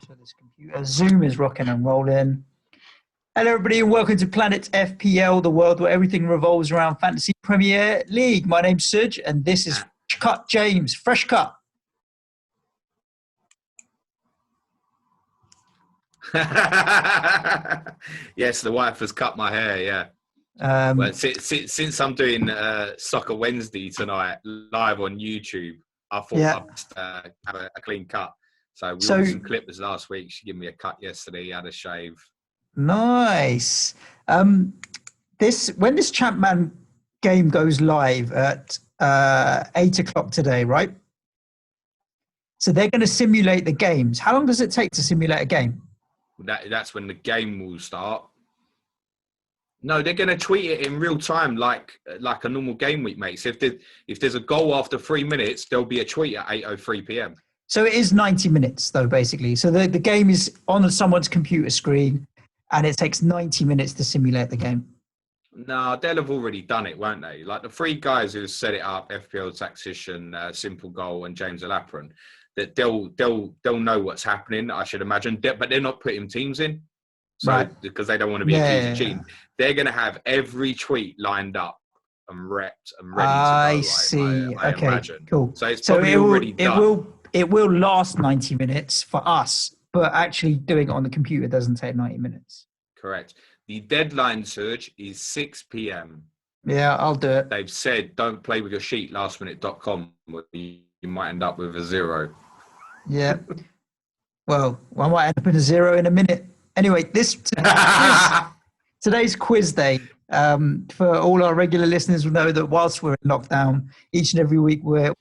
So this computer Zoom is rocking and rolling. Hello, everybody, and welcome to Planet FPL, the world where everything revolves around Fantasy Premier League. My name's Suj, and this is Fresh Cut James. Fresh Cut. Yes, the wife has cut my hair. Yeah. Well, since I'm doing Soccer Wednesday tonight live on YouTube, I thought I'd just, have a clean cut. So we ordered some clippers last week. She gave me a cut yesterday. Had a shave. Nice. When this Champman game goes live at 8 o'clock today, right? So they're going to simulate the games. How long does it take to simulate a game? That's when the game will start. No, they're going to tweet it in real time, like a normal game week, mate. So if there's a goal after 3 minutes, there'll be a tweet at 8:03 p.m. So it is 90 minutes, though, basically. So the game is on someone's computer screen, and it takes 90 minutes to simulate the game. No, they'll have already done it, won't they? Like the three guys who set it up, FPL Tactician, Simple Goal, and James Alapran, that they'll know what's happening, I should imagine. But they're not putting teams in. So, right. Because they don't want to be accused of cheating. They're going to have every tweet lined up and repped and ready to go. I see. I imagine. Cool. So it's probably already done. It will last 90 minutes for us, but actually doing it on the computer doesn't take 90 minutes. Correct. The deadline, Serge, is 6 p.m. Yeah, I'll do it. They've said don't play with your sheet, lastminute.com. You might end up with a 0. Yeah. Well, I might end up in a 0 in a minute. Anyway, today's quiz day. For all our regular listeners will know that whilst we're in lockdown, each and every week we're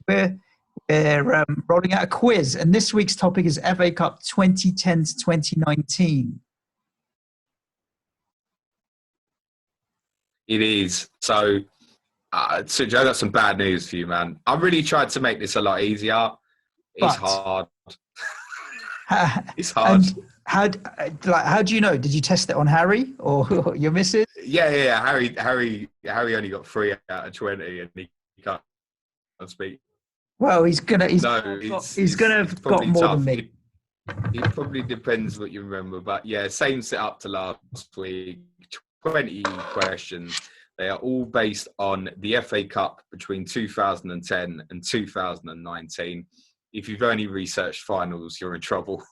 rolling out a quiz. And this week's topic is FA Cup 2010 to 2019. It is. So, Joe, I got some bad news for you, man. I really tried to make this a lot easier. It's hard. It's hard. How do you know? Did you test it on Harry or your missus? Yeah. Harry only got 3 out of 20, and he can't speak. Well, he's gonna have got more than me. It probably depends what you remember, but yeah, same setup to last week. 20 questions. They are all based on the FA Cup between 2010 and 2019. If you've only researched finals, you're in trouble.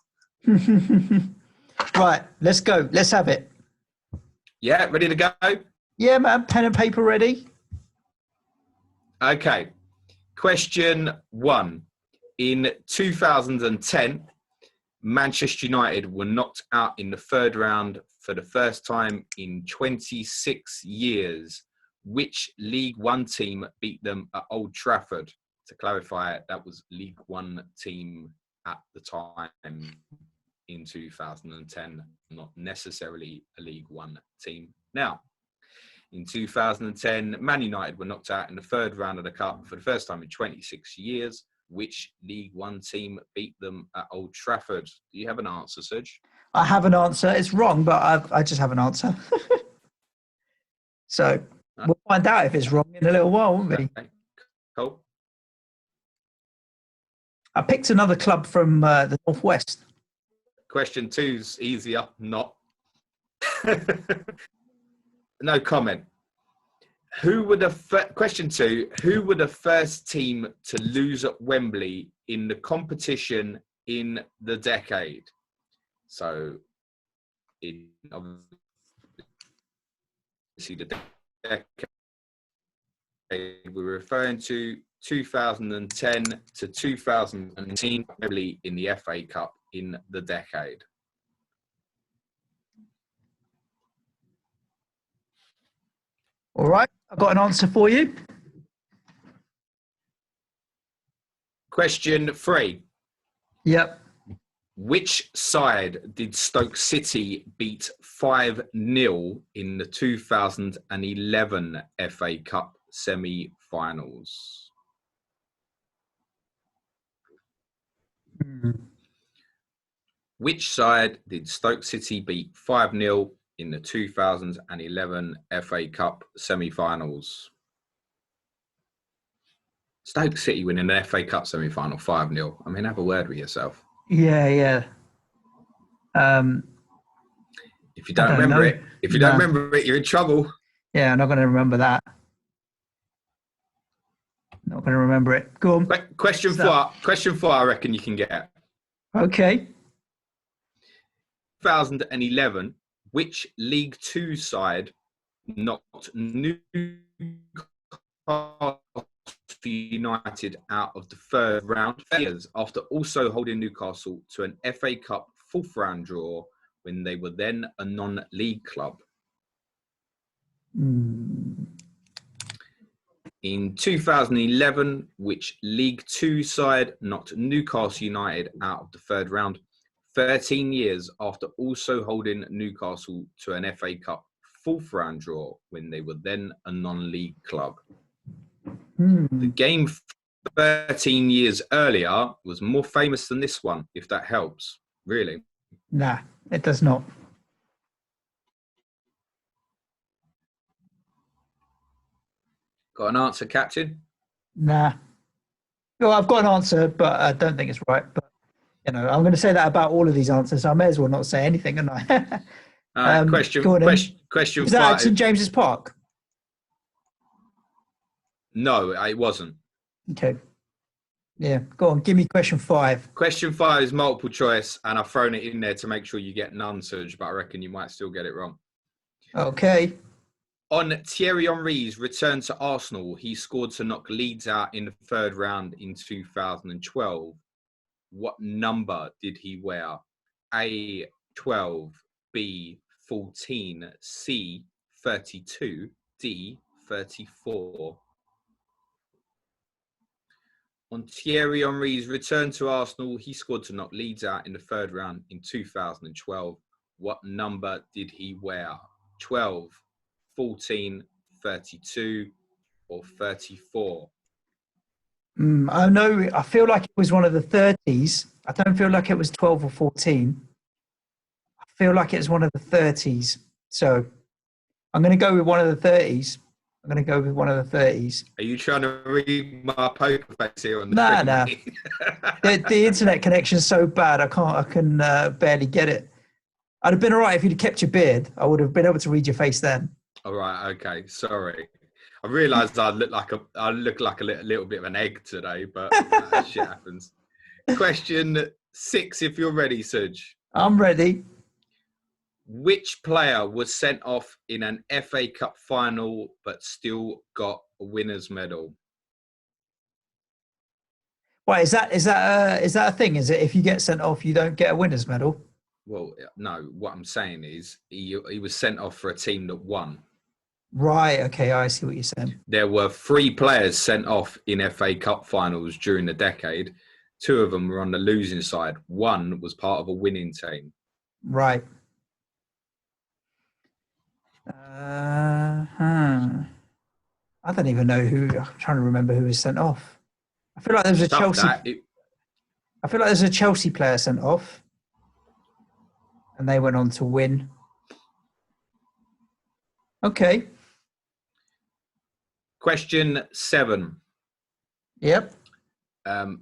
Right, let's go. Let's have it. Yeah, ready to go? Yeah, man. Pen and paper ready? Okay. Question 1. In 2010, Manchester United were knocked out in the third round for the first time in 26 years. Which League One team beat them at Old Trafford? To clarify, that was League One team at the time in 2010, not necessarily a League One team now. In 2010, Man United were knocked out in the third round of the Cup for the first time in 26 years. Which League One team beat them at Old Trafford? Do you have an answer, Serge? I have an answer. It's wrong, but I just have an answer. So we'll find out if it's wrong in a little while, won't we? Okay. Cool. I picked another club from the Northwest. Question 2's easier, not. No comment. Question 2, who were the first team to lose at Wembley in the competition in the decade? So, obviously the decade we're referring to 2010 to 2019, Wembley in the FA Cup in the decade. All right, I've got an answer for you. Question 3. Yep. Which side did Stoke City beat 5-0 in the 2011 FA Cup semi-finals? Which side did Stoke City beat 5-0 in the 2011 FA Cup semi-finals? Stoke City winning an FA Cup semi-final 5-0. I mean, have a word with yourself. Yeah. Um, If you I don't don't remember know. it, if you don't Nah. remember it, you're in trouble. Yeah, I'm not going to remember that. Not going to remember it. Go on. Question Stop. four. Question four. I reckon you can get. Okay. 2011. Which League Two side knocked Newcastle United out of the third round after also holding Newcastle to an FA Cup fourth round draw when they were then a non-league club? In 2011, which League Two side knocked Newcastle United out of the third round 13 years after also holding Newcastle to an FA Cup fourth round draw when they were then a non-league club? The game 13 years earlier was more famous than this one, if that helps. Really? Nah, it does not. Got an answer, Captain? Nah. Well, I've got an answer, but I don't think it's right. But I'm going to say that about all of these answers. So I may as well not say anything, and I. Go on then. Question Was that at St five. James's Park? No, it wasn't. Okay. Yeah, go on. Give me question 5. Question 5 is multiple choice, and I've thrown it in there to make sure you get none, Serge, but I reckon you might still get it wrong. Okay. On Thierry Henry's return to Arsenal, he scored to knock Leeds out in the third round in 2012. What number did he wear? A, 12, B, 14, C, 32, D, 34. On Thierry Henry's return to Arsenal, he scored to knock Leeds out in the third round in 2012. What number did he wear? 12, 14, 32, or 34? I know. I feel like it was one of the 30s. I don't feel like it was 12 or 14. I feel like it was one of the 30s. So I'm going to go with one of the 30s. I'm going to go with one of the 30s. Are you trying to read my poker face here on the Nah, screen? nah. The internet connection is so bad. I can barely get it. I'd have been all right if you'd kept your beard. I would have been able to read your face then. All right. Okay. Sorry. I realised I look like a little bit of an egg today, but shit happens. Question 6, if you're ready, Suj. I'm ready. Which player was sent off in an FA Cup final but still got a winner's medal? Wait, is that a thing? Is it if you get sent off, you don't get a winner's medal? Well, no. What I'm saying is he was sent off for a team that won. Right. Okay. I see what you're saying. There were 3 players sent off in FA Cup finals during the decade. 2 of them were on the losing side. 1 was part of a winning team. Right. I don't even know who. I'm trying to remember who was sent off. I feel like there was a Chelsea. I feel like there's a Chelsea player sent off, and they went on to win. Okay. Question 7. Yep.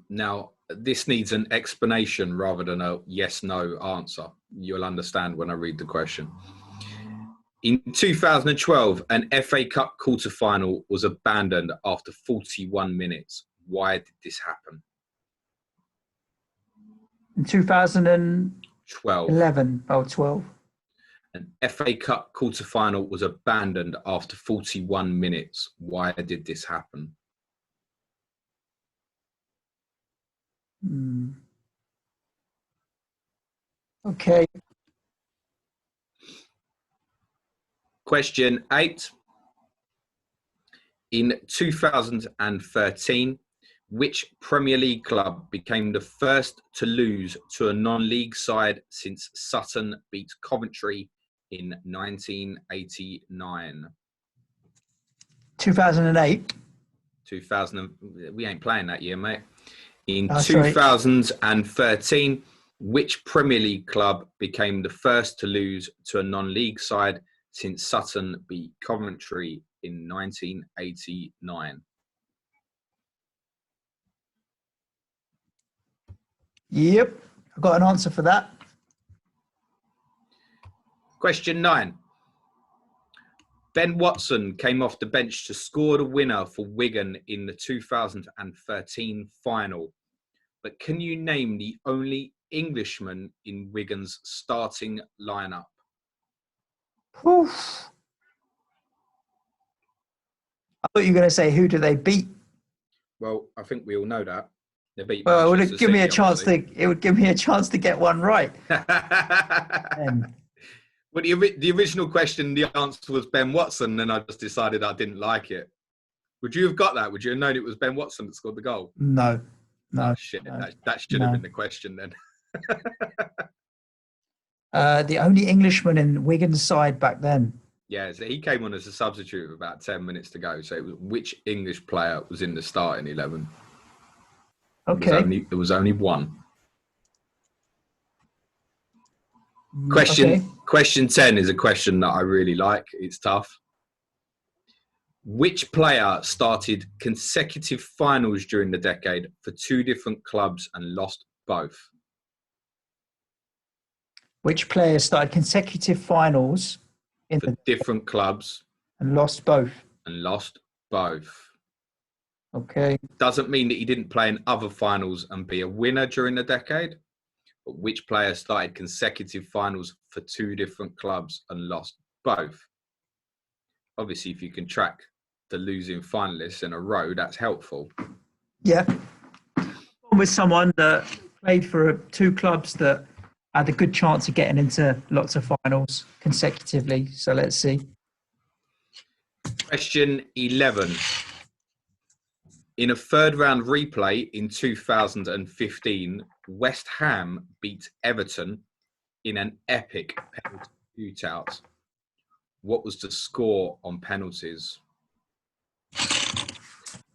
Now, this needs an explanation rather than a yes/no answer. You'll understand when I read the question. In 2012, an FA Cup quarter-final was abandoned after 41 minutes. Why did this happen? In 2011. 12. An FA Cup quarter-final was abandoned after 41 minutes. Why did this happen? Okay. Question 8. In 2013, which Premier League club became the first to lose to a non-league side since Sutton beat Coventry in 1989? 2008. 2000. We ain't playing that year, mate. In Oh, 2013, which Premier League club became the first to lose to a non-league side since Sutton beat Coventry in 1989? Yep. I've got an answer for that. Question 9. Ben Watson came off the bench to score the winner for Wigan in the 2013 final. But can you name the only Englishman in Wigan's starting lineup? Oof. I thought you were going to say, who do they beat? Well, I think we all know that. They beat Well, it Manchester would give me a City, chance obviously. to. It would give me a chance to get one right. Well, the original question, the answer was Ben Watson, and I just decided I didn't like it. Would you have got that? Would you have known it was Ben Watson that scored the goal? No. Oh, shit. No, That should have been the question then. The only Englishman in Wigan's side back then. Yeah, so he came on as a substitute with about 10 minutes to go. So it was which English player was in the starting 11? Okay. There was only one. Okay. Question 10 is a question that I really like. It's tough. Which player started consecutive finals during the decade for 2 different clubs and lost both? Which player started consecutive finals for different clubs and lost both? And lost both. Okay. Doesn't mean that he didn't play in other finals and be a winner during the decade. But which player started consecutive finals for 2 different clubs and lost both? Obviously, if you can track the losing finalists in a row, that's helpful. Yeah. With someone that played for 2 clubs that had a good chance of getting into lots of finals consecutively. So let's see. Question 11. In a 3rd round replay in 2015, West Ham beat Everton in an epic penalty shootout. What was the score on penalties?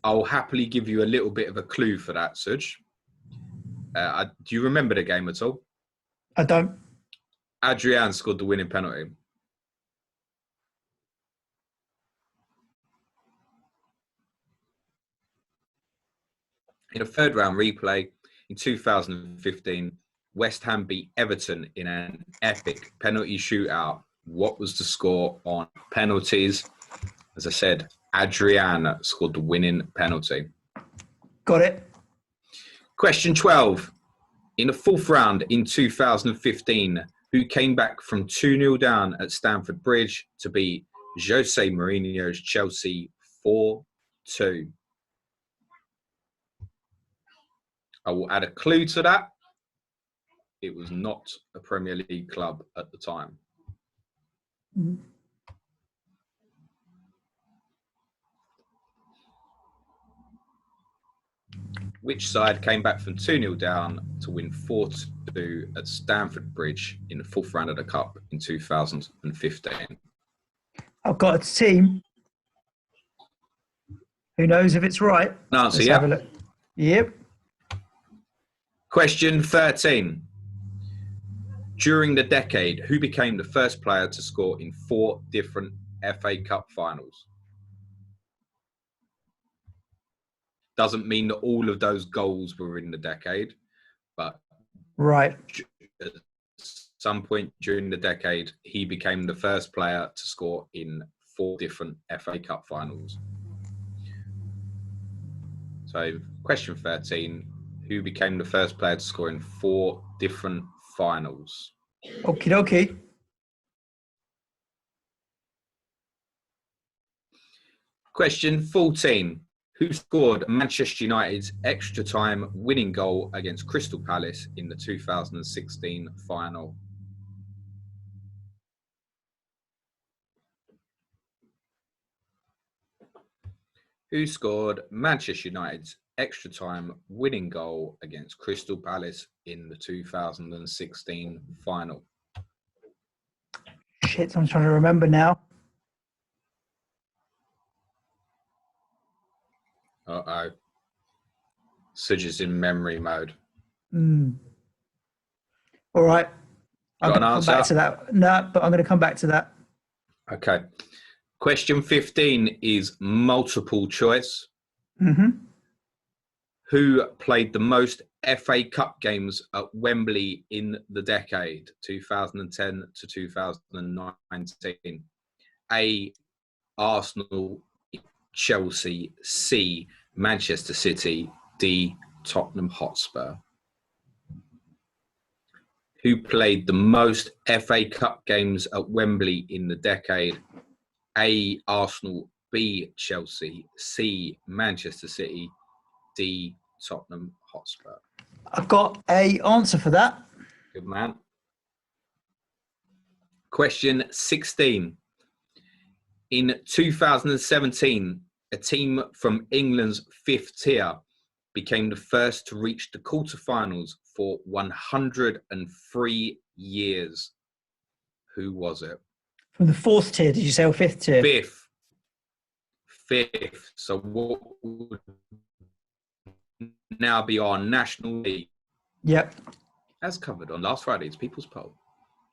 I'll happily give you a little bit of a clue for that, Suj. Do you remember the game at all? I don't. Adrian scored the winning penalty. In a 3rd round replay in 2015, West Ham beat Everton in an epic penalty shootout. What was the score on penalties? As I said, Adrian scored the winning penalty. Got it. Question 12. In the 4th round in 2015, who came back from 2-0 down at Stamford Bridge to beat Jose Mourinho's Chelsea 4-2? I will add a clue to that. It was not a Premier League club at the time. Mm-hmm. Which side came back from 2-0 down to win 4-2 at Stamford Bridge in the 4th round of the Cup in 2015? I've got a team. Who knows if it's right? Answer, Let's have a look. Yep. Question 13. During the decade, who became the first player to score in 4 different FA Cup finals? Doesn't mean that all of those goals were in the decade, but right. At some point during the decade, he became the first player to score in 4 different FA Cup finals. So, question 13, who became the first player to score in 4 different finals? Okie dokie. Question 14. Who scored Manchester United's extra time winning goal against Crystal Palace in the 2016 final? Who scored Manchester United's extra time winning goal against Crystal Palace in the 2016 final? Shit, I'm trying to remember now. Uh-oh. Suj is in memory mode. All right. I'm Got going an to come back to that. No, but I'm going to come back to that. Okay. Question 15 is multiple choice. Mm-hmm. Who played the most FA Cup games at Wembley in the decade 2010 to 2019? A, Arsenal, Chelsea, C, Manchester City, D, Tottenham Hotspur. Who played the most FA Cup games at Wembley in the decade? A, Arsenal, B, Chelsea, C, Manchester City, D, Tottenham Hotspur. I've got a answer for that. Good man. Question 16. In 2017, a team from England's fifth tier became the first to reach the quarterfinals for 103 years. Who was it? From the fourth tier, did you say, or fifth tier? Fifth. So what would now be our National League? Yep. As covered on last Friday's People's Poll.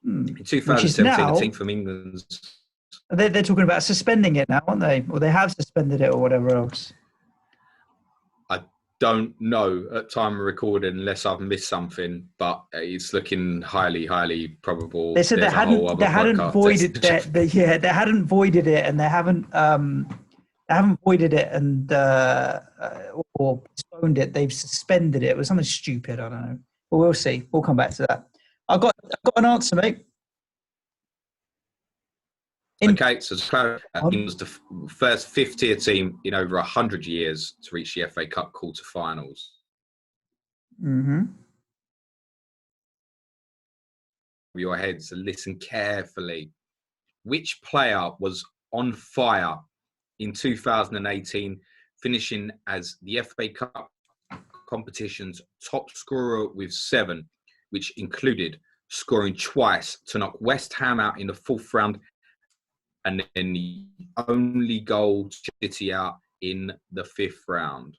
In In 2017, a team from England's... They're talking about suspending it now, aren't they? Or they have suspended it or whatever else. I don't know at time of recording unless I've missed something, but it's looking highly, highly probable. They said they hadn't voided they hadn't voided it, and they haven't voided it and or postponed it. They've suspended it. It was something stupid. I don't know. But we'll see. We'll come back to that. I've got an answer, mate. Okay, so to clarify, it was the first fifth-tier team in over 100 years to reach the FA Cup quarterfinals. Mm-hmm. Your heads, so listen carefully. Which player was on fire in 2018, finishing as the FA Cup competition's top scorer with 7, which included scoring twice to knock West Ham out in the 4th round, and then the only goal to City out in the 5th round.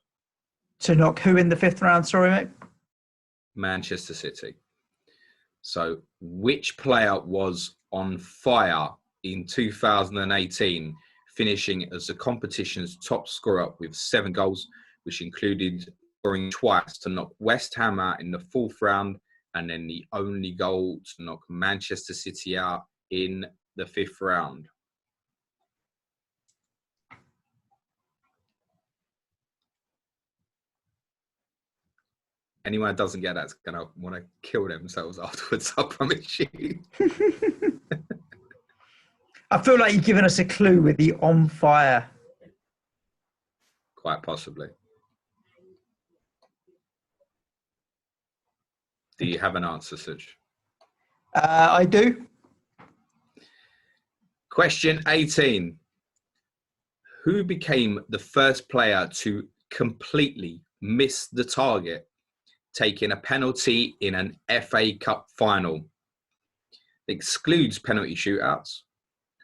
To knock who in the 5th round, sorry, mate? Manchester City. So which player was on fire in 2018, finishing as the competition's top scorer with 7 goals, which included scoring twice to knock West Ham out in the 4th round, and then the only goal to knock Manchester City out in the 5th round? Anyone that doesn't get that's going to want to kill themselves afterwards, I promise you. I feel like you've given us a clue with the on fire. Quite possibly. Do you have an answer, Suj? I do. Question 18. Who became the first player to completely miss the target, taking a penalty in an FA Cup final? It excludes penalty shootouts.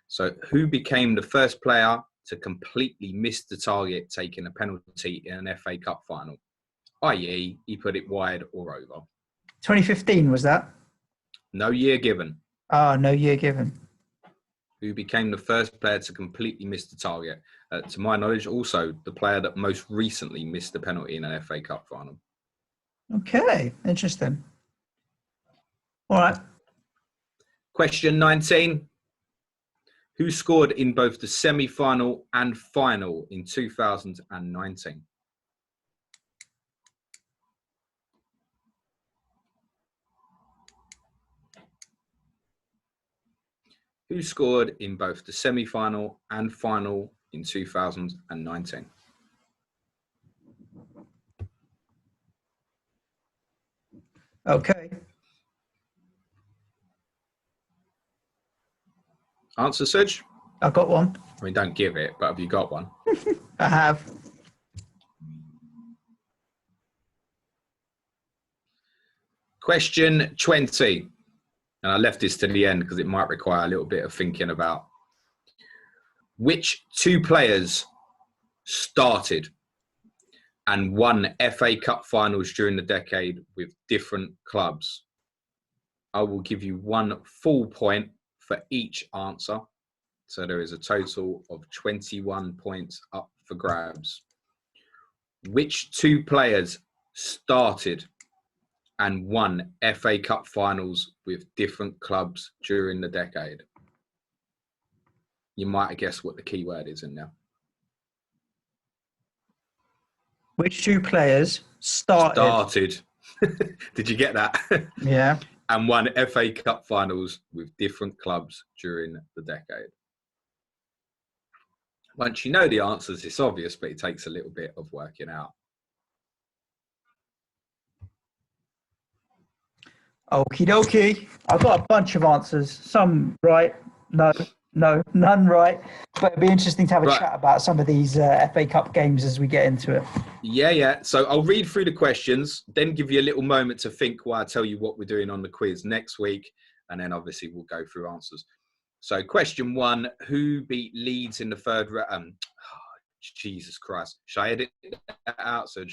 So who became the first player to completely miss the target, taking a penalty in an FA Cup final? I.e., he put it wide or over. 2015, was that? No year given. No year given. Who became the first player to completely miss the target? To my knowledge, also the player that most recently missed the penalty in an FA Cup final. Okay, interesting. All right. Question 19. Who scored in both the semi-final and final in 2019? Who scored in both the semi-final and final in 2019? Okay. Answer, Suj? I've got one. I mean, don't give it, but have you got one? I have. Question 20. And I left this to the end because it might require a little bit of thinking about. Which 2 players started and won FA Cup finals during the decade with different clubs? I will give you 1 full point for each answer. So there is a total of 21 points up for grabs. Which 2 players started and won FA Cup finals with different clubs during the decade? You might have guessed what the key word is in there. Which two players started? Did you get that? Yeah. And won FA Cup finals with different clubs during the decade. Once you know the answers, it's obvious, but it takes a little bit of working out. Okie dokie. I've got a bunch of answers. Some right, no, none right. But it'd be interesting to have a chat about some of these FA Cup games as we get into it. Yeah. So I'll read through the questions, then give you a little moment to think while I tell you what we're doing on the quiz next week. And then obviously we'll go through answers. So question 1, who beat Leeds in the third round? Jesus Christ. Should I edit that out, Suj?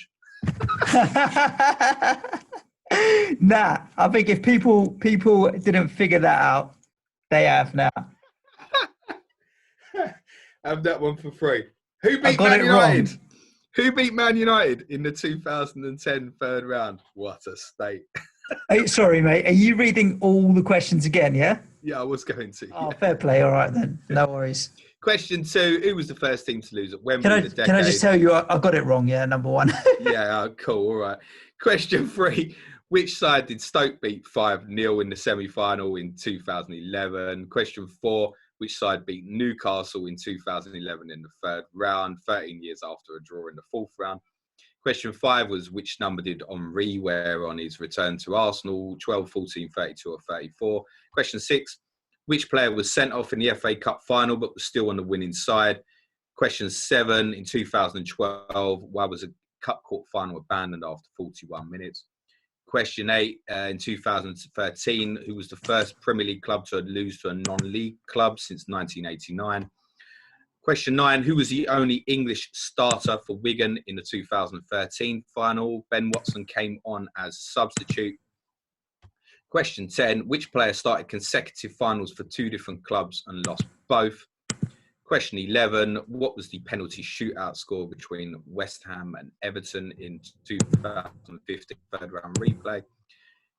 Nah, I think if people didn't figure that out, they have now. Have that one for free. Who beat Man United? Wrong. Who beat Man United in the 2010 third round? What a state. Hey, sorry, mate. Are you reading all the questions again, yeah? Yeah, I was going to. Oh, fair play. All right, then. No worries. Question 2, who was the first team to lose at Wembley? Can I just tell you, I got it wrong, yeah, number 1. Yeah, cool. All right. Question 3, which side did Stoke beat 5-0 in the semi-final in 2011? Question 4, which side beat Newcastle in 2011 in the third round, 13 years after a draw in the fourth round? Question 5 was, which number did Henry wear on his return to Arsenal, 12, 14, 32 or 34? Question 6, which player was sent off in the FA Cup final but was still on the winning side? Question 7, in 2012, why was a Cup Court final abandoned after 41 minutes? Question 8, in 2013, who was the first Premier League club to lose to a non-league club since 1989? Question 9, who was the only English starter for Wigan in the 2013 final? Ben Watson came on as substitute. Question 10, which player started consecutive finals for 2 different clubs and lost both? Question 11, what was the penalty shootout score between West Ham and Everton in 2015 third round replay?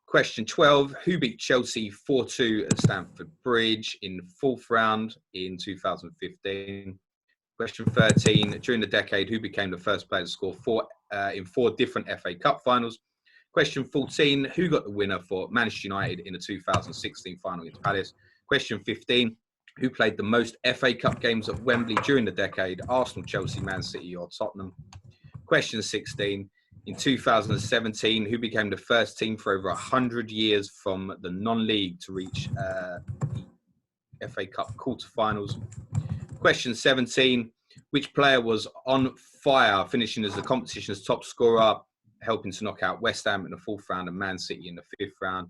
Question 12, who beat Chelsea 4-2 at Stamford Bridge in fourth round in 2015? Question 13, during the decade, who became the first player to score in 4 different FA Cup finals? Question 14, who got the winner for Manchester United in the 2016 final against Palace? Question 15, who played the most FA Cup games at Wembley during the decade? Arsenal, Chelsea, Man City or Tottenham? Question 16, in 2017, who became the first team for over 100 years from the non-league to reach the FA Cup quarterfinals? Question 17, which player was on fire, finishing as the competition's top scorer, helping to knock out West Ham in the fourth round and Man City in the fifth round?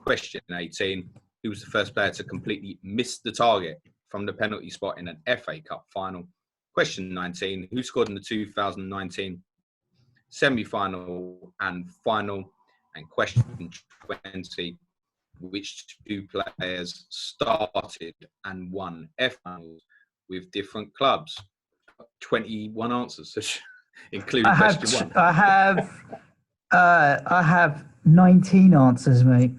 Question 18, who was the first player to completely miss the target from the penalty spot in an FA Cup final? Question 19, who scored in the 2019 semi-final and final? And question 20, which 2 players started and won F finals with different clubs? 21 answers, including question 1. I have 19 answers, mate.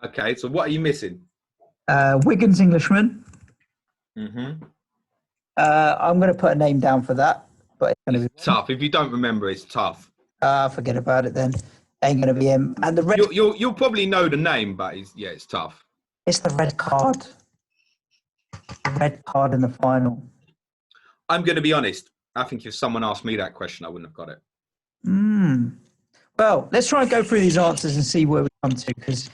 Okay, so what are you missing? Wigan's Englishman. Mm-hmm. I'm going to put a name down for that, but it's going to be tough. If you don't remember, it's tough. Forget about it then. Ain't going to be him. And the red. You'll probably know the name, but it's tough. It's the red card. The red card in the final. I'm going to be honest. I think if someone asked me that question, I wouldn't have got it. Well, let's try and go through these answers and see where we come to, because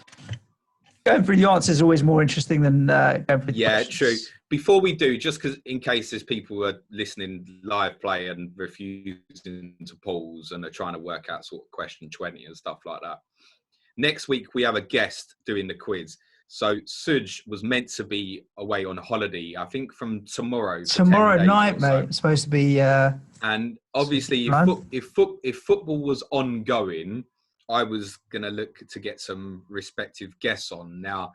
going through the answers is always more interesting than going through the questions. True. Before we do, just because in case there's people who are listening live play and refusing to pause and are trying to work out sort of question 20 and stuff like that. Next week, we have a guest doing the quiz. So Suj was meant to be away on holiday, I think from tomorrow. Tomorrow night, mate. It's supposed to be... and obviously, if football was ongoing, I was going to look to get some respective guests on. Now,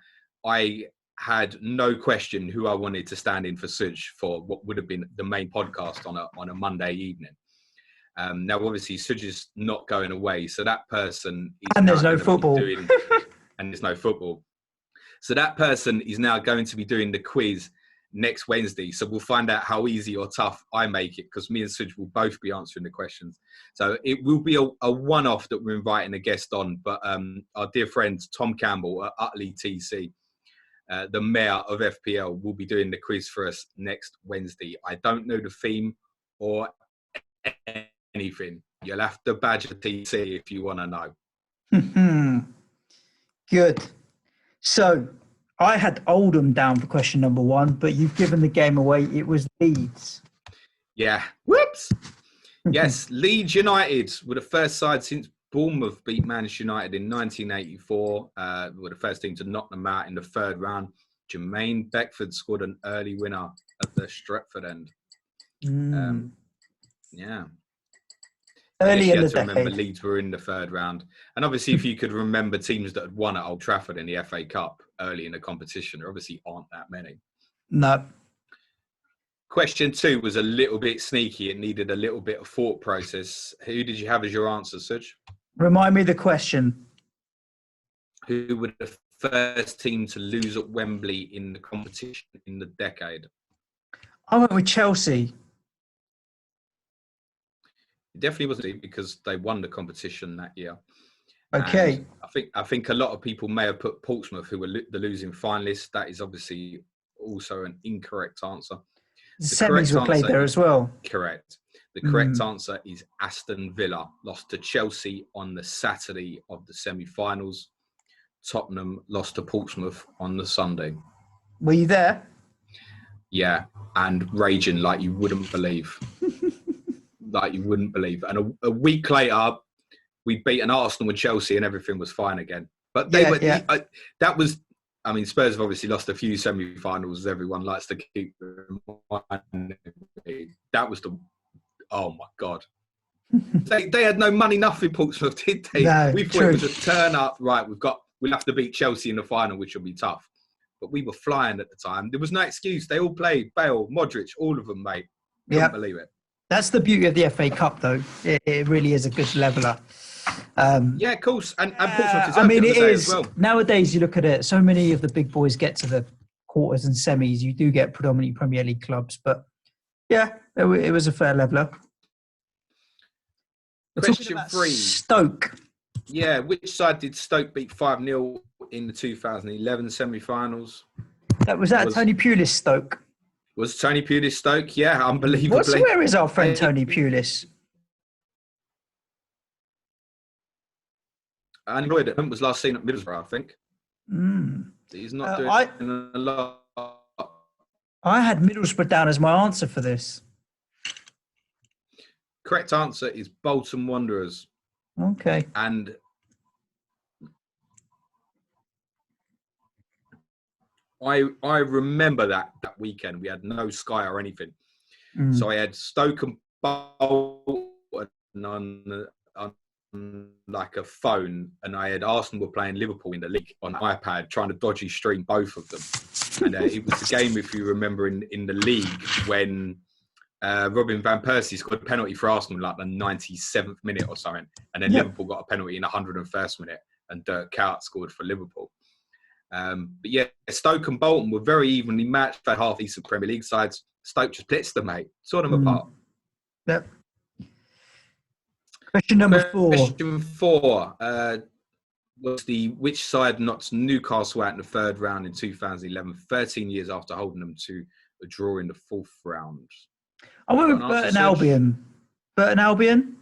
I had no question who I wanted to stand in for Suj for what would have been the main podcast on a Monday evening. Now, obviously, Suj is not going away, so that person is And now there's no going to be football. doing, and there's no football. So that person is now going to be doing the quiz next Wednesday. So we'll find out how easy or tough I make it, because me and Suj will both be answering the questions. So it will be a one-off that we're inviting a guest on. But our dear friend Tom Campbell at Utley TC, the mayor of FPL, will be doing the quiz for us next Wednesday. I don't know the theme or anything. You'll have to badger TC if you want to know. Good. So I had Oldham down for question number 1, but you've given the game away. It was Leeds. Yeah. Whoops. Yes, Leeds United were the first side since Bournemouth beat Manchester United in 1984. Were the first team to knock them out in the third round. Jermaine Beckford scored an early winner at the Stretford end. Yeah. Early in the Remember, decade. Leeds were in the third round. And obviously, if you could remember teams that had won at Old Trafford in the FA Cup early in the competition, there obviously aren't that many. No. Question 2 was a little bit sneaky. It needed a little bit of thought process. Who did you have as your answer, Suj? Remind me the question. Who were the first team to lose at Wembley in the competition in the decade? I went with Chelsea. It definitely wasn't, because they won the competition that year. Okay. And I think a lot of people may have put Portsmouth, who were the losing finalists. That is obviously also an incorrect answer. The semis were played there as well. Correct. The correct answer is Aston Villa lost to Chelsea on the Saturday of the semi-finals. Tottenham lost to Portsmouth on the Sunday. Were you there? Yeah, and raging like you wouldn't believe. And a week later, we beat an Arsenal and Chelsea, and everything was fine again. But that was, I mean, Spurs have obviously lost a few semi-finals, as everyone likes to keep reminding me. That was oh my God. They had no money, nothing, Portsmouth, did they? No, we thought true. it was a turn up, right, we'll have to beat Chelsea in the final, which will be tough. But we were flying at the time. There was no excuse. They all played. Bale, Modric, all of them, mate. Couldn't believe it. That's the beauty of the FA Cup, though. It really is a good leveller. Yeah, of course. And Portsmouth I mean, it is. as well. Nowadays, you look at it, so many of the big boys get to the quarters and semis. You do get predominantly Premier League clubs. But, yeah, it was a fair leveller. Question 3. Stoke. Yeah, which side did Stoke beat 5-0 in the 2011 semi-finals? Was Tony Pulis Stoke? Was Tony Pulis Stoke? Yeah, unbelievably. Where is our friend Tony Pulis? And Lloyd was last seen at Middlesbrough, I think. He's not doing a lot. I had Middlesbrough down as my answer for this. Correct answer is Bolton Wanderers. Okay. And I remember that weekend. We had no Sky or anything. So I had Stoke and Bolton on like a phone, and I had Arsenal were playing Liverpool in the league on iPad, trying to dodgy stream both of them. And it was the game, if you remember, in the league when Robin van Persie scored a penalty for Arsenal in like the 97th minute or something, and then Liverpool got a penalty in the 101st minute, and Dirk Kuyt scored for Liverpool. But yeah, Stoke and Bolton were very evenly matched. They had half-decent Premier League sides. Stoke just blitzed them, mate. Saw them apart. Yep. Question number 4. Question 4 was which side knocked Newcastle out in the third round in 2011, 13 years after holding them to a draw in the fourth round? I went with Burton Albion. Burton Albion?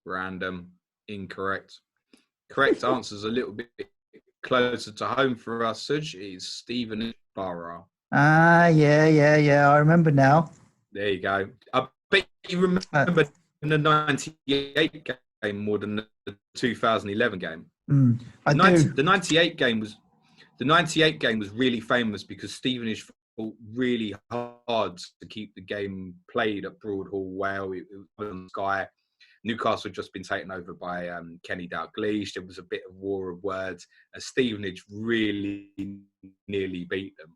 Random. Incorrect. Correct answer is a little bit closer to home for us, Suj. Is Stevenage Borough. Yeah. I remember now. There you go. I bet you remember the 98 game more than the 2011 game. The 98 game was really famous because Stevenage fought really hard to keep the game played at Broadhall Vale. It was on Sky. Newcastle had just been taken over by Kenny Dalglish. There was a bit of war of words, and Stevenage really nearly beat them.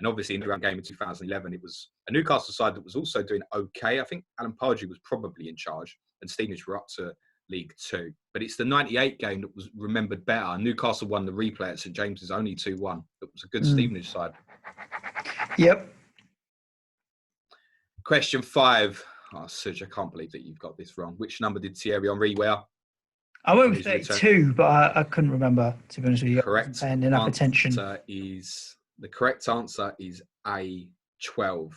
And obviously in the round game in 2011, it was a Newcastle side that was also doing okay. I think Alan Pardew was probably in charge and Stevenage were up to League Two. But it's the 98 game that was remembered better. Newcastle won the replay at St James's only 2-1. It was a good Stevenage side. Yep. Question 5. Oh, Suj, I can't believe that you've got this wrong. Which number did Thierry Henry wear? I went with 32, but I couldn't remember, to be honest with you. Correct. Paying enough attention. The correct answer is A12.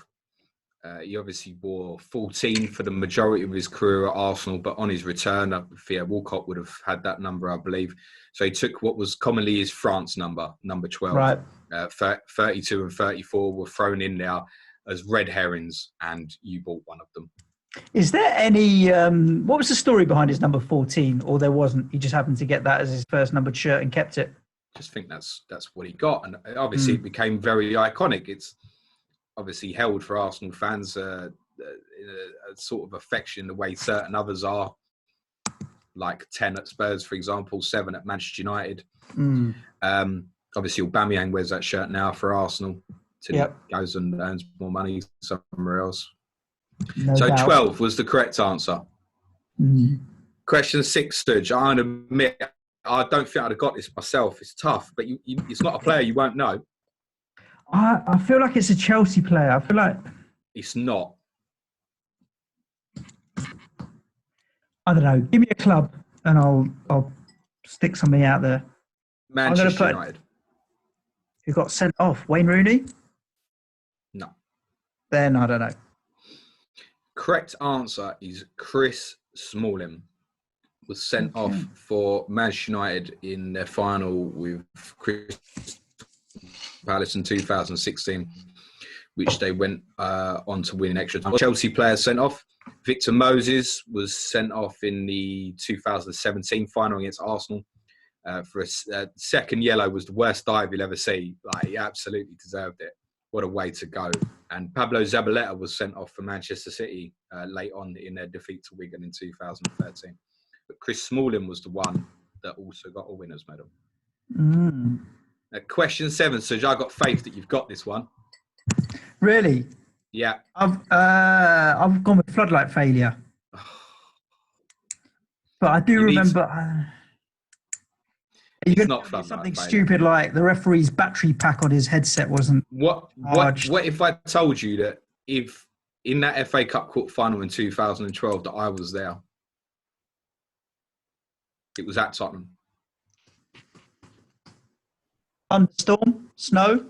He obviously wore 14 for the majority of his career at Arsenal, but on his return, Theo Walcott would have had that number, I believe. So he took what was commonly his France number 12. Right. 32 and 34 were thrown in there as red herrings, and you bought one of them. Is there any, what was the story behind his number 14? Or there wasn't? He just happened to get that as his first numbered shirt and kept it? Just think that's what he got. And obviously it became very iconic. It's obviously held for Arsenal fans in a sort of affection the way certain others are, like 10 at Spurs, for example, 7 at Manchester United. Obviously Aubameyang wears that shirt now for Arsenal till he goes and earns more money somewhere else. No doubt. 12 was the correct answer. Question 6, Sturge. I admit, I don't think I'd have got this myself. It's tough, but it's not a player you won't know. I feel like it's a Chelsea player. I feel like... It's not. I don't know. Give me a club and I'll stick something out there. Manchester United. Who got sent off? Wayne Rooney? No. Then I don't know. Correct answer is Chris Smalling. Was sent off for Manchester United in their final with Crystal Palace in 2016, which they went on to win in extra time. Chelsea players sent off. Victor Moses was sent off in the 2017 final against Arsenal for a second yellow. Was the worst dive you'll ever see. Like, he absolutely deserved it. What a way to go. And Pablo Zabaleta was sent off for Manchester City late on in their defeat to Wigan in 2013. But Chris Smalling was the one that also got a winner's medal. Question 7, Serge. I've got faith that you've got this one. Really? Yeah. I've gone with floodlight failure. But I do remember... It's not floodlight something failure. Stupid like the referee's battery pack on his headset wasn't... What if I told you that if in that FA Cup quarter final in 2012 that I was there? It was at Tottenham. Thunderstorm? Snow?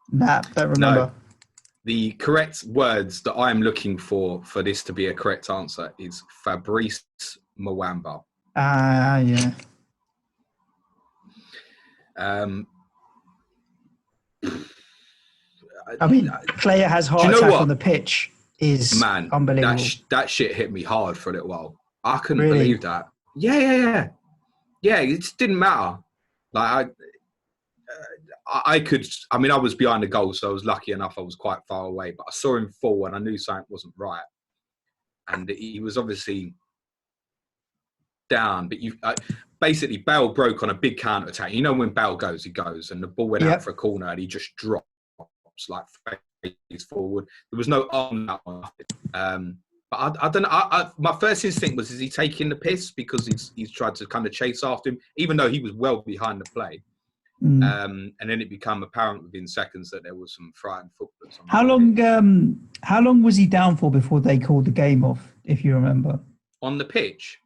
Nah, don't remember. No. The correct words that I'm looking for this to be a correct answer is Fabrice Mwamba. Yeah. I mean, player has heart attack on the pitch is unbelievable. That shit hit me hard for a little while. I couldn't believe that. Yeah. It just didn't matter. Like I could. I mean, I was behind the goal, so I was lucky enough. I was quite far away, but I saw him fall, and I knew something wasn't right. And he was obviously down, but basically Bale broke on a big counter attack. You know, when Bale goes, he goes, and the ball went out for a corner, and he just drops like face forward. There was no arm that one. But I don't know. My first instinct was, is he taking the piss because he's tried to kind of chase after him, even though he was well behind the play. And then it became apparent within seconds that there was some frightened footballers. How long was he down for before they called the game off, if you remember? On the pitch?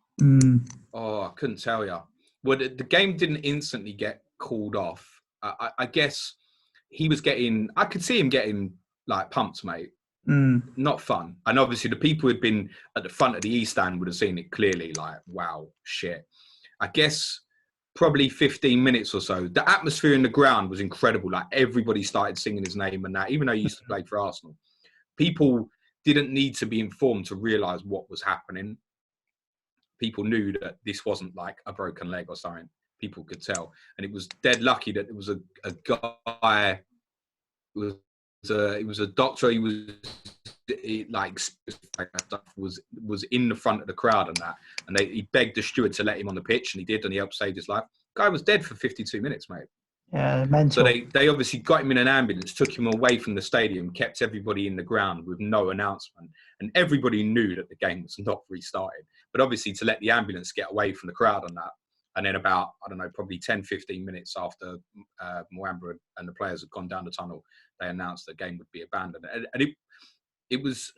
Oh, I couldn't tell you. Well, the game didn't instantly get called off. I guess he was getting... I could see him getting, like, pumped, mate. Not fun. And obviously the people who'd been at the front of the East Stand would have seen it clearly, like, wow, shit. I guess probably 15 minutes or so. The atmosphere in the ground was incredible. Like, everybody started singing his name and that, even though he used to play for Arsenal. People didn't need to be informed to realise what was happening. People knew that this wasn't like a broken leg or something. People could tell. And it was dead lucky that there was a guy who was a doctor. He was in the front of the crowd and that, and he begged the steward to let him on the pitch, and he did, and he helped save his life. Guy was dead for 52 minutes, mate. Yeah, So mental. they obviously got him in an ambulance, took him away from the stadium, kept everybody in the ground with no announcement. And everybody knew that the game was not restarted. But obviously to let the ambulance get away from the crowd on that. And then about, I don't know, probably 10, 15 minutes after Mwamba and the players had gone down the tunnel, they announced the game would be abandoned. And it was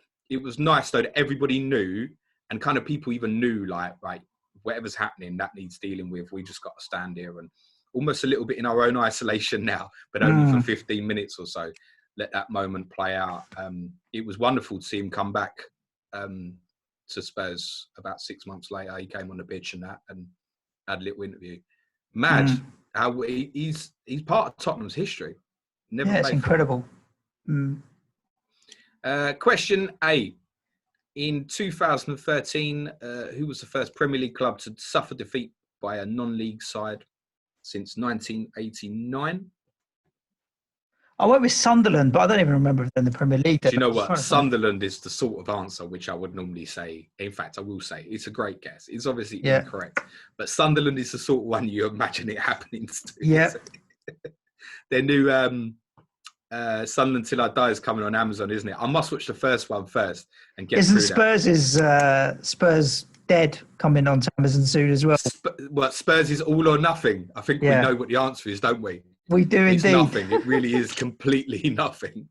nice though that everybody knew, and kind of people even knew, like, right, whatever's happening, that needs dealing with. We just got to stand here and almost a little bit in our own isolation now, but only for 15 minutes or so, let that moment play out. It was wonderful to see him come back to Spurs about 6 months later. He came on the pitch and had a little interview. Mad how he's part of Tottenham's history. Never Yeah, it's played incredible. Question 8. In 2013, who was the first Premier League club to suffer defeat by a non-league side since 1989? I went with Sunderland, but I don't even remember if they're in the Premier League. Do you know what? Sunderland is the sort of answer which I would normally say. In fact, I will say it's a great guess. It's obviously incorrect, but Sunderland is the sort of one you imagine it happening to. Yeah. Their new Sunderland Till I Die is coming on Amazon, isn't it? I must watch the first one first and get through that. Spurs Dead coming on to Amazon soon as well? Spurs is all or nothing. I think we know what the answer is, don't we? We do it's indeed. Nothing. It really is completely nothing.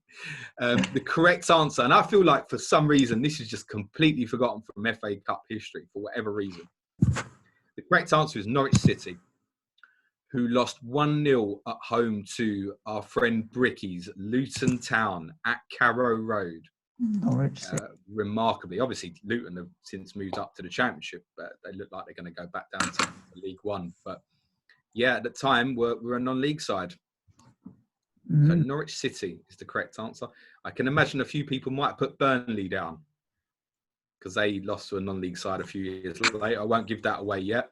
The correct answer, and I feel like for some reason this is just completely forgotten from FA Cup history for whatever reason. The correct answer is Norwich City, who lost 1-0 at home to our friend Bricky's Luton Town at Carrow Road. Norwich. Remarkably, obviously Luton have since moved up to the Championship, but they look like they're going to go back down to League One. But yeah, at the time we're a non-league side. So Norwich City is the correct answer. I can imagine a few people might put Burnley down because they lost to a non-league side a few years later. I won't give that away yet.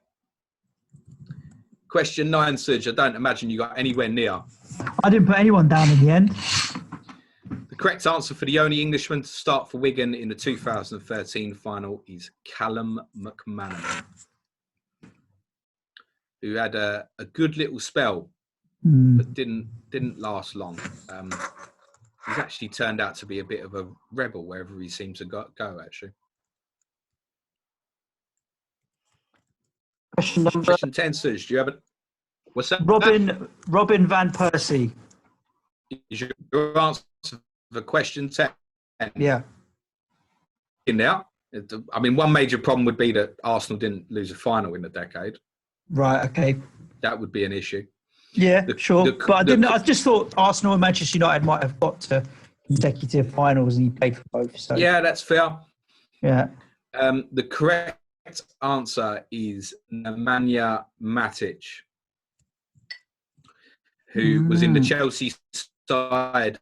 Question 9, Serge. I don't imagine you got anywhere near. I didn't put anyone down in the end. The correct answer for the only Englishman to start for Wigan in the 2013 final is Callum McManaman, who had a good little spell, but didn't last long. He's actually turned out to be a bit of a rebel wherever he seems to go actually. Question 10, Serge. Do you have it? What's that? Robin Van Persie. Is your answer for question 10? Yeah. In there. I mean, one major problem would be that Arsenal didn't lose a final in the decade. Right. Okay. That would be an issue. Yeah, sure. But I just thought Arsenal and Manchester United might have got to consecutive finals, and he played for both. So yeah, that's fair. Yeah. The correct answer is Nemanja Matic, who was in the Chelsea side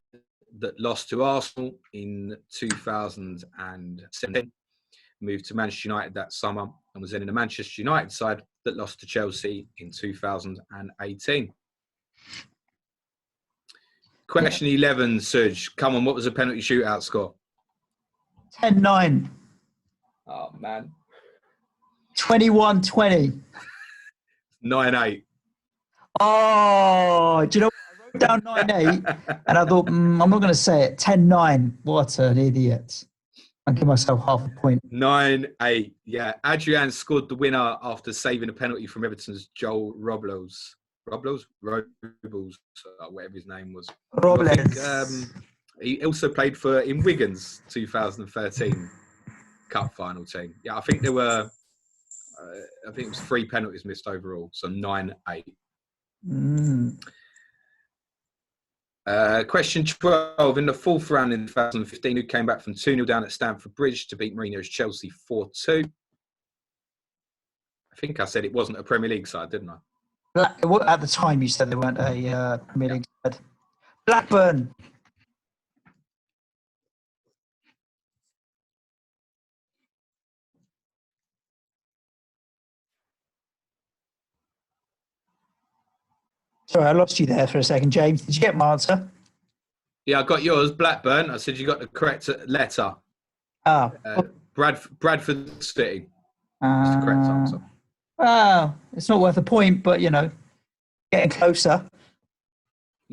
that lost to Arsenal in 2017, moved to Manchester United that summer, and was then in the Manchester United side that lost to Chelsea in 2018. Question 11, Serge. Come on, what was the penalty shootout score? 10-9. Oh, man. 21-20. 9-8. Oh, do you know what? I wrote down 9-8, and I thought, I'm not going to say it. 10-9. What an idiot. I'll give myself half a point. 9-8. Yeah, Adrian scored the winner after saving a penalty from Everton's Joel Robles, whatever his name was. Robles. I think, he also played in Wigan's 2013 Cup final team. Yeah, I think there were. I think it was 3 penalties missed overall, so 9-8. Question 12. In the 4th round in 2015, who came back from 2-0 down at Stamford Bridge to beat Mourinho's Chelsea 4-2? I think I said it wasn't a Premier League side, didn't I? At the time, you said they weren't a Premier League side. Blackburn. Sorry, I lost you there for a second, James. Did you get my answer? Yeah, I got yours, Blackburn. I said you got the correct letter. Bradford City. That's the correct answer. Well, it's not worth a point, but, getting closer.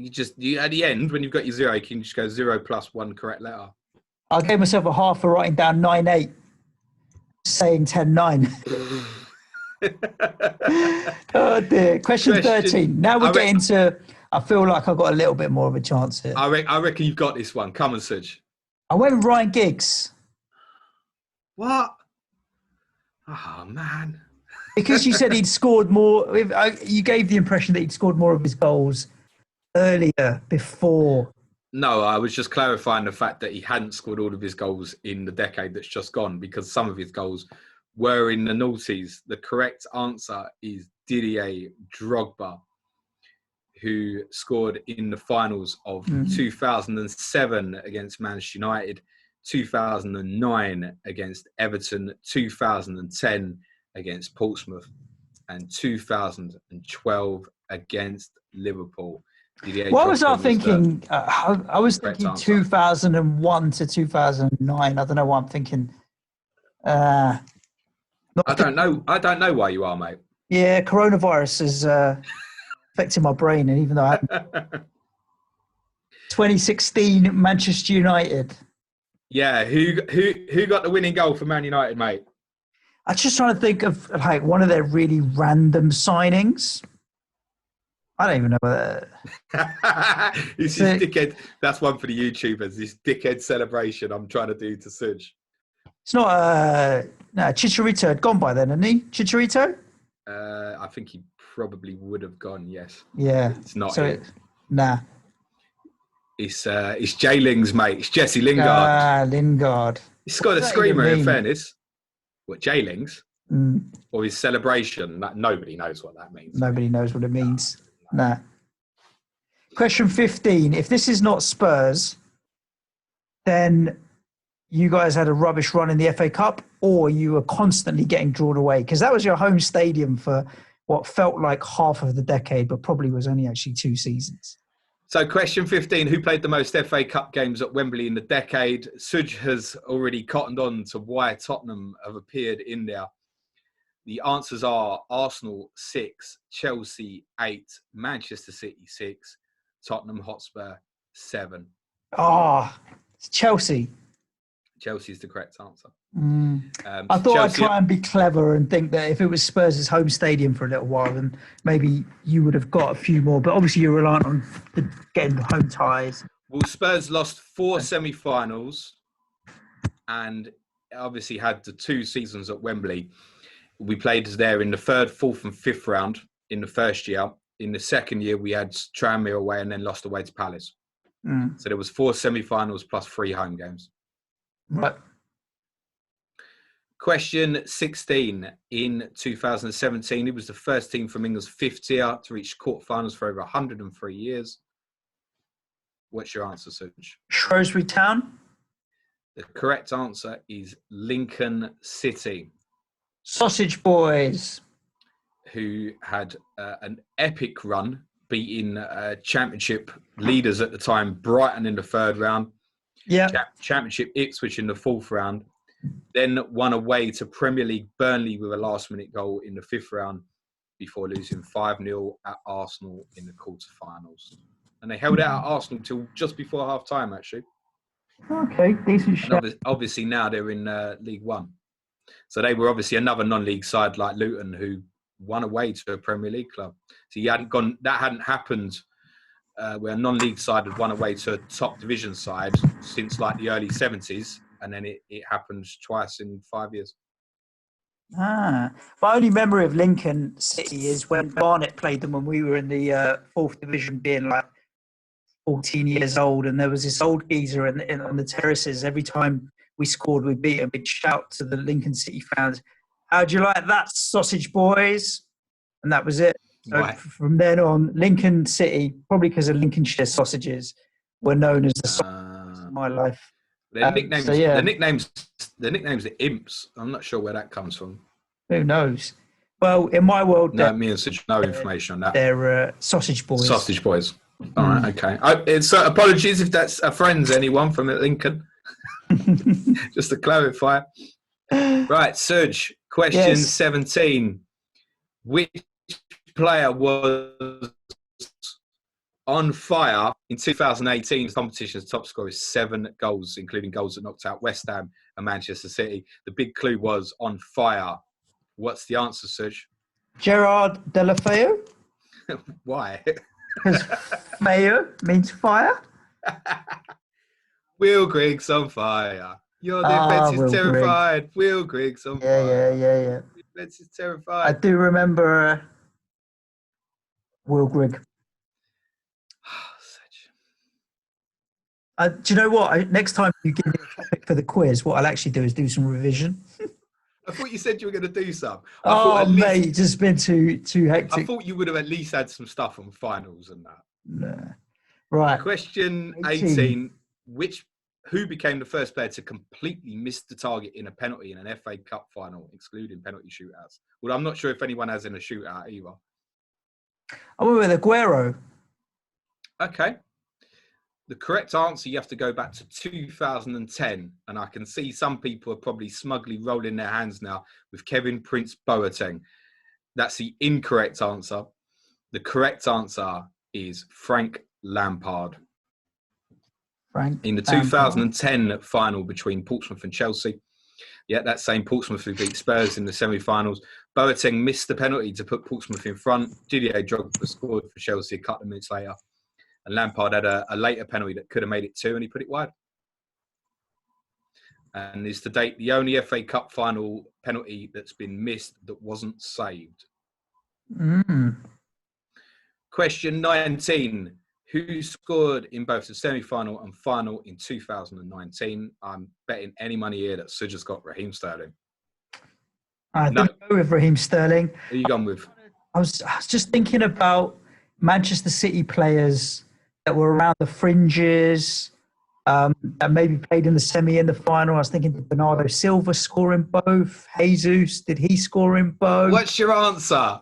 at the end, when you've got your 0, you can just go 0 plus 1 correct letter. I gave myself a half for writing down 9-8, saying 10-9. Oh dear. Question 13. Now we're getting to, I feel like I've got a little bit more of a chance here. I reckon you've got this one. Come on, Suj. I went with Ryan Giggs. What? Oh, man. Because you said he'd scored more. You gave the impression that he'd scored more of his goals earlier, before. No, I was just clarifying the fact that he hadn't scored all of his goals in the decade that's just gone, because some of his goals were in the noughties. The correct answer is Didier Drogba, who scored in the finals of 2007 against Manchester United, 2009 against Everton, 2010 against Portsmouth, and 2012 against Liverpool. What was I thinking? I was thinking 2001 to 2009. I don't know what I'm thinking. I don't know why you are, mate. Yeah, coronavirus is affecting my brain, and even though I haven't. 2016 Manchester United. Yeah, who got the winning goal for Man United, mate? I'm just trying to think of like one of their really random signings. I don't even know whether. This is dickhead. That's one for the YouTubers. This dickhead celebration I'm trying to do to Suj. It's not. No, Chicharito had gone by then, hadn't he? Chicharito. I think he probably would have gone. Yes. Yeah. It's not. So nah. It's Jay Ling's mate. It's Jesse Lingard. Lingard. He's got a screamer, in fairness. What, Jay Ling's? Or his celebration? That nobody knows what that means. Nobody knows what it means. Nah. Question 15. If this is not Spurs, then you guys had a rubbish run in the FA Cup, or you were constantly getting drawn away, because that was your home stadium for what felt like half of the decade, but probably was only actually 2 seasons. So question 15, who played the most FA Cup games at Wembley in the decade? Suj has already cottoned on to why Tottenham have appeared in there. The answers are Arsenal 6, Chelsea 8, Manchester City 6, Tottenham Hotspur 7. It's Chelsea. Chelsea's the correct answer. I thought I'd try and be clever and think that if it was Spurs' home stadium for a little while, then maybe you would have got a few more. But obviously you're reliant on getting the home ties. Well, Spurs lost 4 semi-finals and obviously had the 2 seasons at Wembley. We played there in the 3rd, 4th and 5th round in the first year. In the second year, we had Tranmere away and then lost away to Palace. So there was 4 semi-finals plus 3 home games. Right. Question 16. In 2017, it was the first team from England's 5th tier to reach quarterfinals for over 103 years. What's your answer, Suj? Shrewsbury Town. The correct answer is Lincoln City. Sausage Boys. Who had an epic run, beating championship leaders at the time, Brighton in the 3rd round. Yeah. Championship Ipswich in the 4th round. Then won away to Premier League Burnley with a last-minute goal in the 5th round before losing 5-0 at Arsenal in the quarterfinals. And they held out at Arsenal till just before half-time, actually. Okay, decent shot. Obviously now they're in League One. So they were obviously another non-league side like Luton who won away to a Premier League club. So that hadn't happened where a non-league side had won away to a top division side since like the early 70s. And then it happened twice in 5 years. My only memory of Lincoln City is when Barnet played them when we were in the 4th division, being like 14 years old. And there was this old geezer on the terraces. Every time we scored, we beat him. We'd shout to the Lincoln City fans, "How'd you like that, Sausage Boys?" And that was it. So Right. From then on, Lincoln City, probably because of Lincolnshire sausages, were known as the sausages of my life. Their nicknames, the nicknames are Imps. I'm not sure where that comes from. Who knows? Well, in my world, No, me and Such no information on that. They're Sausage Boys. Sausage Boys. All right, okay. Apologies if that's offends anyone from Lincoln. Just to clarify. Right, Suj, question 17. Which player was On fire in 2018, the competition's top scorer is 7 goals, including goals that knocked out West Ham and Manchester City. The big clue was on fire. What's the answer, Suj? Gerard Delafeu, Why? because feo means fire. Will Griggs on fire. Your defense is Will terrified. Will Griggs on fire. Yeah. Defense is I terrified. do remember Will Grigg. Do you know what? Next time you give me a topic for the quiz, what I'll actually do is do some revision. I thought you said you were going to do some. Mate, it's just been too hectic. I thought you would have at least had some stuff on finals and that. Nah. Right. Question 18. Who became the first player to completely miss the target in a penalty in an FA Cup final, excluding penalty shootouts? Well, I'm not sure if anyone has in a shootout either. I went with Aguero. Okay. The correct answer, you have to go back to 2010. And I can see some people are probably smugly rolling their hands now with Kevin Prince Boateng. That's the incorrect answer. The correct answer is Frank Lampard. In the 2010 final between Portsmouth and Chelsea. Yeah, that same Portsmouth who beat Spurs in the semi-finals. Boateng missed the penalty to put Portsmouth in front. Didier Drogba scored for Chelsea a couple of minutes later. And Lampard had a later penalty that could have made it 2, and he put it wide. And is to date the only FA Cup final penalty that's been missed that wasn't saved. Question 19. Who scored in both the semi-final and final in 2019? I'm betting any money here that Suj has got Raheem Sterling. I didn't go with Raheem Sterling. Who are you gone with? I was just thinking about Manchester City players that were around the fringes, that maybe played in the semi and the final. I was thinking, did Bernardo Silva score in both? Jesus, did he score in both? What's your answer?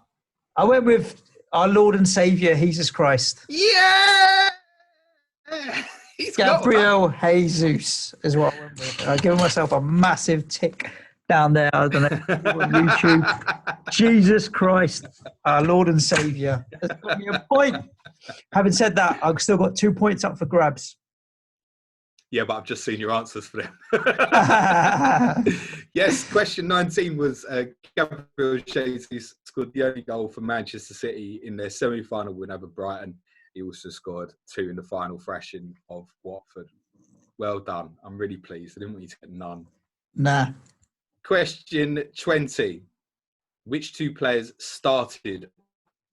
I went with our Lord and Saviour, Jesus Christ. Yeah! Gabriel Jesus is what I went with. I've given myself a massive tick down there. I don't know on YouTube. Jesus Christ, our Lord and Saviour. That's got me a point. Having said that, I've still got 2 points up for grabs. Yeah, but I've just seen your answers for them. Yes, question 19 was Gabriel Jesus scored the only goal for Manchester City in their semi-final win over Brighton. He also scored 2 in the final thrashing of Watford. Well done. I'm really pleased. I didn't want you to get none. Nah. Question 20. Which 2 players started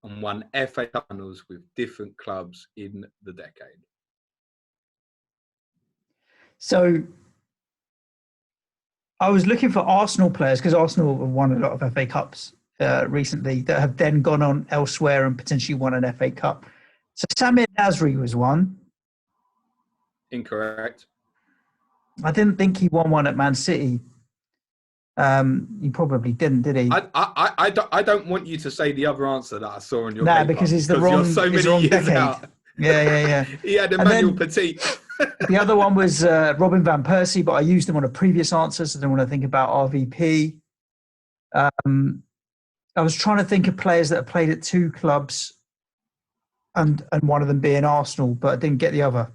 and won FA finals with different clubs in the decade? So I was looking for Arsenal players because Arsenal have won a lot of FA Cups recently that have then gone on elsewhere and potentially won an FA Cup. So Samir Nasri was one. Incorrect. I didn't think he won one at Man City. He probably didn't, did he? I don't want you to say the other answer that I saw on your paper. No, because he's the wrong, you're so many wrong years decade. out. Yeah. He had Emmanuel Petit. The other one was Robin Van Persie, but I used him on a previous answer, so I didn't want to think about RVP. I was trying to think of players that have played at 2 clubs and one of them being Arsenal, but I didn't get the other.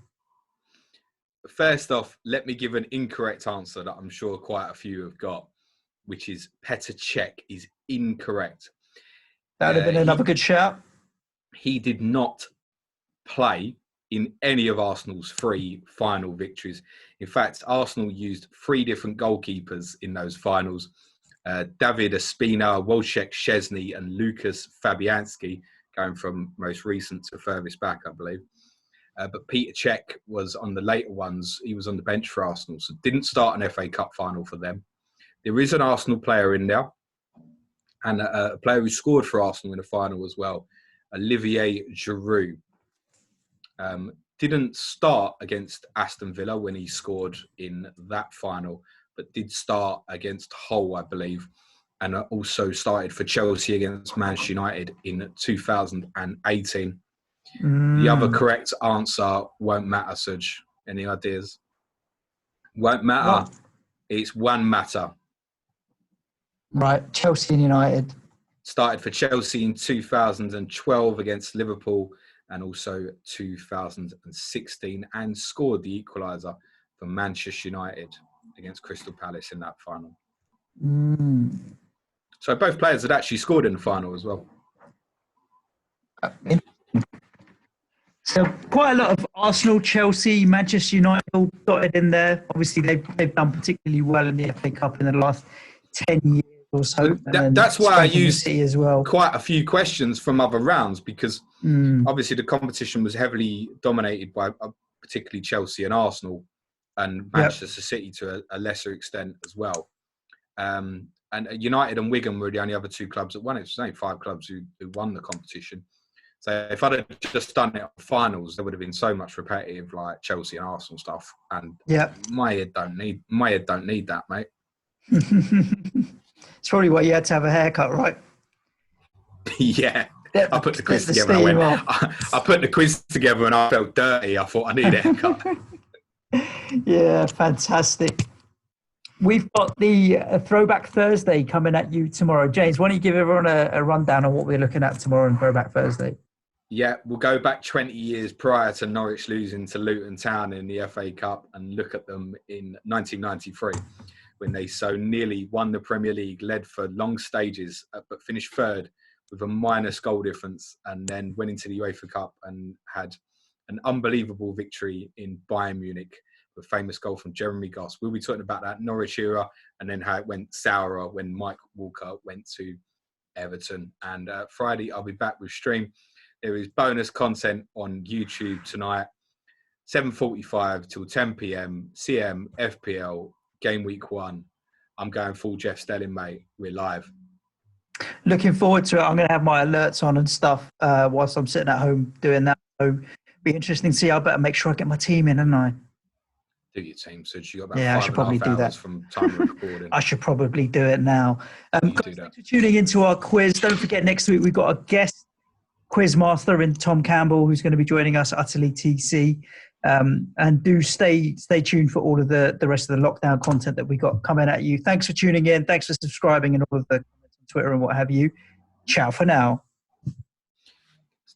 First off, let me give an incorrect answer that I'm sure quite a few have got, which is Petr Cech is incorrect. That would have been another good shout. He did not play in any of Arsenal's 3 final victories. In fact, Arsenal used 3 different goalkeepers in those finals. David Ospina, Wojciech Szczesny and Lucas Fabianski, going from most recent to furthest back, I believe. But Petr Cech was on the later ones. He was on the bench for Arsenal, so didn't start an FA Cup final for them. There is an Arsenal player in there and a player who scored for Arsenal in the final as well, Olivier Giroud. Didn't start against Aston Villa when he scored in that final, but did start against Hull, I believe, and also started for Chelsea against Manchester United in 2018. The other correct answer won't matter, Suj. Any ideas? Won't matter. What? It's one matter. Right, Chelsea and United. Started for Chelsea in 2012 against Liverpool and also 2016, and scored the equaliser for Manchester United against Crystal Palace in that final. So both players had actually scored in the final as well. So quite a lot of Arsenal, Chelsea, Manchester United all dotted in there. Obviously, they've done particularly well in the FA Cup in the last 10 years or so. That's why I used as well. quite a few questions from other rounds, because obviously the competition was heavily dominated by particularly Chelsea and Arsenal, and Manchester City to a lesser extent as well. And United and Wigan were the only other two clubs that won it. It was only 5 clubs who won the competition. So if I'd have just done it on finals, there would have been so much repetitive like Chelsea and Arsenal stuff. And my head don't need that, mate. It's probably why you had to have a haircut, right? Yeah. I put the quiz together. I put the quiz together and I felt dirty. I thought I need a haircut. Yeah, fantastic. We've got the Throwback Thursday coming at you tomorrow. James, why don't you give everyone a rundown on what we're looking at tomorrow on Throwback Thursday? Yeah, we'll go back 20 years prior to Norwich losing to Luton Town in the FA Cup and look at them in 1993 when they so nearly won the Premier League, led for long stages, but finished third with a minus goal difference, and then went into the UEFA Cup and had an unbelievable victory in Bayern Munich with a famous goal from Jeremy Goss. We'll be talking about that Norwich era and then how it went sour when Mike Walker went to Everton. And Friday, I'll be back with Stream. There is bonus content on YouTube tonight, 7:45 till 10 p.m, CM, FPL, Game Week 1. I'm going full Jeff Stelling, mate. We're live. Looking forward to it. I'm going to have my alerts on and stuff whilst I'm sitting at home doing that. So it'll be interesting to see. I better make sure I get my team in, haven't I? Do your team. So you got about I should probably do that from time of recording. I should probably do it now. Guys, thanks for tuning into our quiz. Don't forget, next week we've got a guest quiz master in Tom Campbell, who's going to be joining us, Utterly TC. And do stay tuned for all of the rest of the lockdown content that we got coming at you. Thanks for tuning in. Thanks for subscribing and all of the comments on Twitter and what have you. Ciao for now.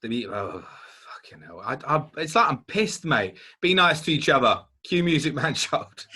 Oh, fucking hell. It's like I'm pissed, mate. Be nice to each other. Cue music, man, child.